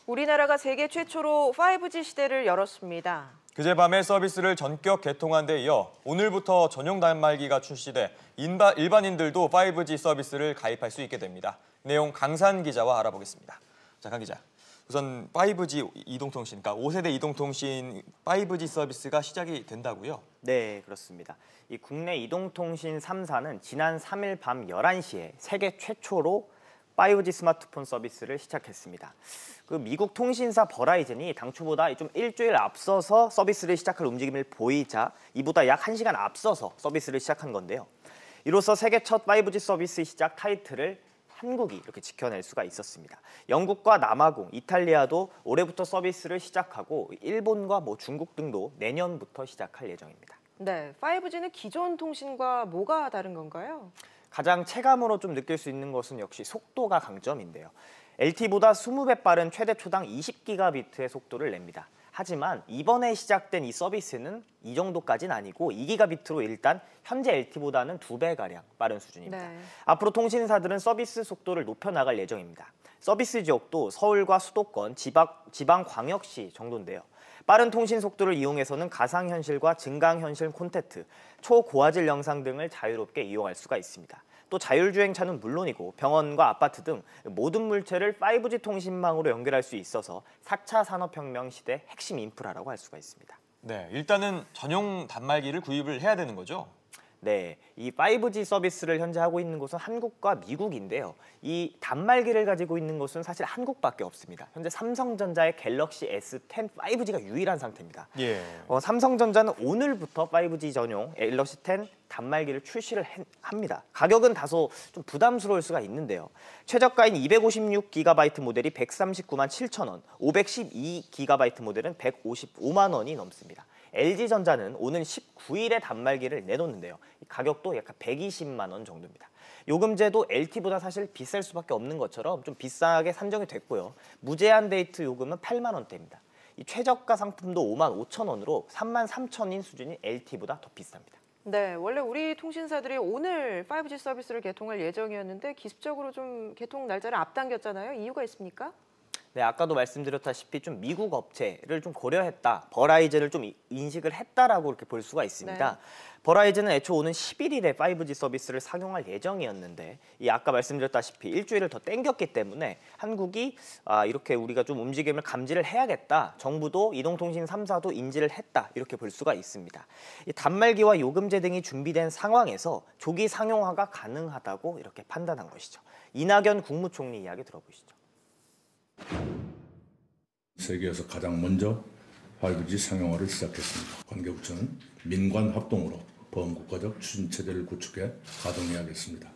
우리나라가 세계 최초로 5G 시대를 열었습니다. 그제밤에 서비스를 전격 개통한 데 이어 오늘부터 전용 단말기가 출시돼 일반인들도 5G 서비스를 가입할 수 있게 됩니다. 내용 강산 기자와 알아보겠습니다. 자, 강 기자. 우선 5G 이동통신, 그러니까 5세대 이동통신 5G 서비스가 시작이 된다고요? 네, 그렇습니다. 이 국내 이동통신 3사는 지난 3일 밤 11시에 세계 최초로 5G 스마트폰 서비스를 시작했습니다. 그 미국 통신사 버라이즌이 당초보다 좀 일주일 앞서서 서비스를 시작할 움직임을 보이자 이보다 약 1시간 앞서서 서비스를 시작한 건데요. 이로써 세계 첫 5G 서비스 시작 타이틀을 한국이 이렇게 지켜낼 수가 있었습니다. 영국과 남아공, 이탈리아도 올해부터 서비스를 시작하고 일본과 중국 등도 내년부터 시작할 예정입니다. 네, 5G는 기존 통신과 뭐가 다른 건가요? 가장 체감으로 좀 느낄 수 있는 것은 역시 속도가 강점인데요. LTE보다 20배 빠른 최대 초당 20기가비트의 속도를 냅니다. 하지만 이번에 시작된 이 서비스는 이 정도까지는 아니고 2기가비트로 일단 현재 LTE보다는 2배가량 빠른 수준입니다. 네. 앞으로 통신사들은 서비스 속도를 높여나갈 예정입니다. 서비스 지역도 서울과 수도권, 지방광역시 정도인데요. 빠른 통신 속도를 이용해서는 가상현실과 증강현실 콘텐츠, 초고화질 영상 등을 자유롭게 이용할 수가 있습니다. 또 자율주행차는 물론이고 병원과 아파트 등 모든 물체를 5G 통신망으로 연결할 수 있어서 4차 산업혁명 시대 핵심 인프라라고 할 수가 있습니다. 네, 일단은 전용 단말기를 구입을 해야 되는 거죠? 네, 이 5G 서비스를 현재 하고 있는 곳은 한국과 미국인데요. 이 단말기를 가지고 있는 곳은 사실 한국밖에 없습니다. 현재 삼성전자의 갤럭시 S10 5G가 유일한 상태입니다. 예. 삼성전자는 오늘부터 5G 전용 갤럭시 10 단말기를 출시를 합니다. 가격은 다소 좀 부담스러울 수가 있는데요. 최저가인 256GB 모델이 139만 7천 원, 512GB 모델은 155만 원이 넘습니다. LG전자는 오는 19일에 단말기를 내놓는데요. 가격도 약간 120만 원 정도입니다. 요금제도 LTE보다 사실 비쌀 수밖에 없는 것처럼 좀 비싸게 산정이 됐고요. 무제한 데이트 요금은 8만 원대입니다. 이 최저가 상품도 5만 5천 원으로 3만 3천 원인 수준인 LTE보다 더 비쌉니다. 네, 원래 우리 통신사들이 오늘 5G 서비스를 개통할 예정이었는데 기습적으로 좀 개통 날짜를 앞당겼잖아요. 이유가 있습니까? 네, 아까도 말씀드렸다시피 좀 미국 업체를 좀 고려했다, 버라이즌을 좀 인식을 했다라고 이렇게 볼 수가 있습니다. 네. 버라이즌은 애초 오는 11일에 5G 서비스를 상용할 예정이었는데 이 아까 말씀드렸다시피 일주일을 더 땡겼기 때문에 한국이 이렇게 우리가 좀 움직임을 감지를 해야겠다, 정부도 이동통신 3사도 인지를 했다 이렇게 볼 수가 있습니다. 이 단말기와 요금제 등이 준비된 상황에서 조기 상용화가 가능하다고 이렇게 판단한 것이죠. 이낙연 국무총리 이야기 들어보시죠. 세계에서 가장 먼저 5G 상용화를 시작했습니다. 관계부처는 민관 합동으로 범국가적 추진체제를 구축해 가동해야겠습니다.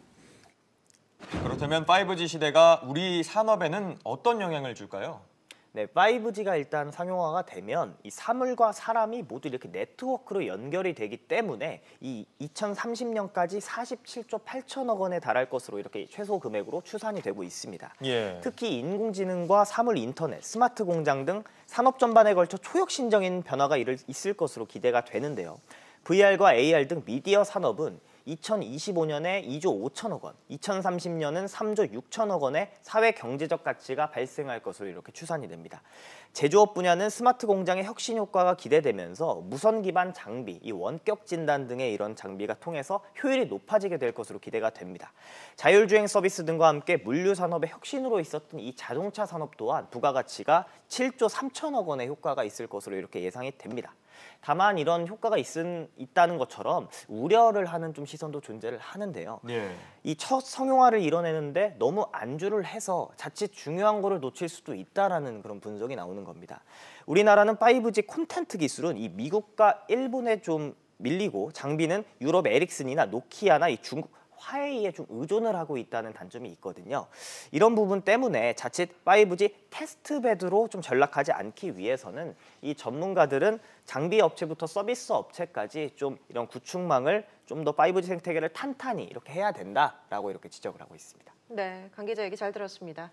그렇다면 5G 시대가 우리 산업에는 어떤 영향을 줄까요? 네, 5G가 일단 상용화가 되면 이 사물과 사람이 모두 이렇게 네트워크로 연결이 되기 때문에 이 2030년까지 47조 8천억 원에 달할 것으로 이렇게 최소 금액으로 추산이 되고 있습니다. 예. 특히 인공지능과 사물 인터넷, 스마트 공장 등 산업 전반에 걸쳐 초혁신적인 변화가 있을 것으로 기대가 되는데요. VR과 AR 등 미디어 산업은 2025년에 2조 5천억 원, 2030년은 3조 6천억 원의 사회 경제적 가치가 발생할 것으로 이렇게 추산이 됩니다. 제조업 분야는 스마트 공장의 혁신 효과가 기대되면서 무선 기반 장비, 이 원격 진단 등의 이런 장비가 통해서 효율이 높아지게 될 것으로 기대가 됩니다. 자율주행 서비스 등과 함께 물류 산업의 혁신으로 있었던 이 자동차 산업 또한 부가가치가 7조 3천억 원의 효과가 있을 것으로 이렇게 예상이 됩니다. 다만 이런 효과가 있다는 것처럼 우려를 하는 좀 시선도 존재를 하는데요. 예. 이 첫 상용화를 이뤄내는데 너무 안주를 해서 자칫 중요한 거를 놓칠 수도 있다라는 그런 분석이 나오는 겁니다. 우리나라는 5G 콘텐츠 기술은 이 미국과 일본에 좀 밀리고 장비는 유럽 에릭슨이나 노키아나 이 중국 화웨이에 좀 의존을 하고 있다는 단점이 있거든요. 이런 부분 때문에 자칫 5G 테스트베드로 좀 전락하지 않기 위해서는 이 전문가들은 장비 업체부터 서비스 업체까지 좀 이런 구축망을 좀 더 5G 생태계를 탄탄히 이렇게 해야 된다라고 이렇게 지적을 하고 있습니다. 네, 강 기자 얘기 잘 들었습니다.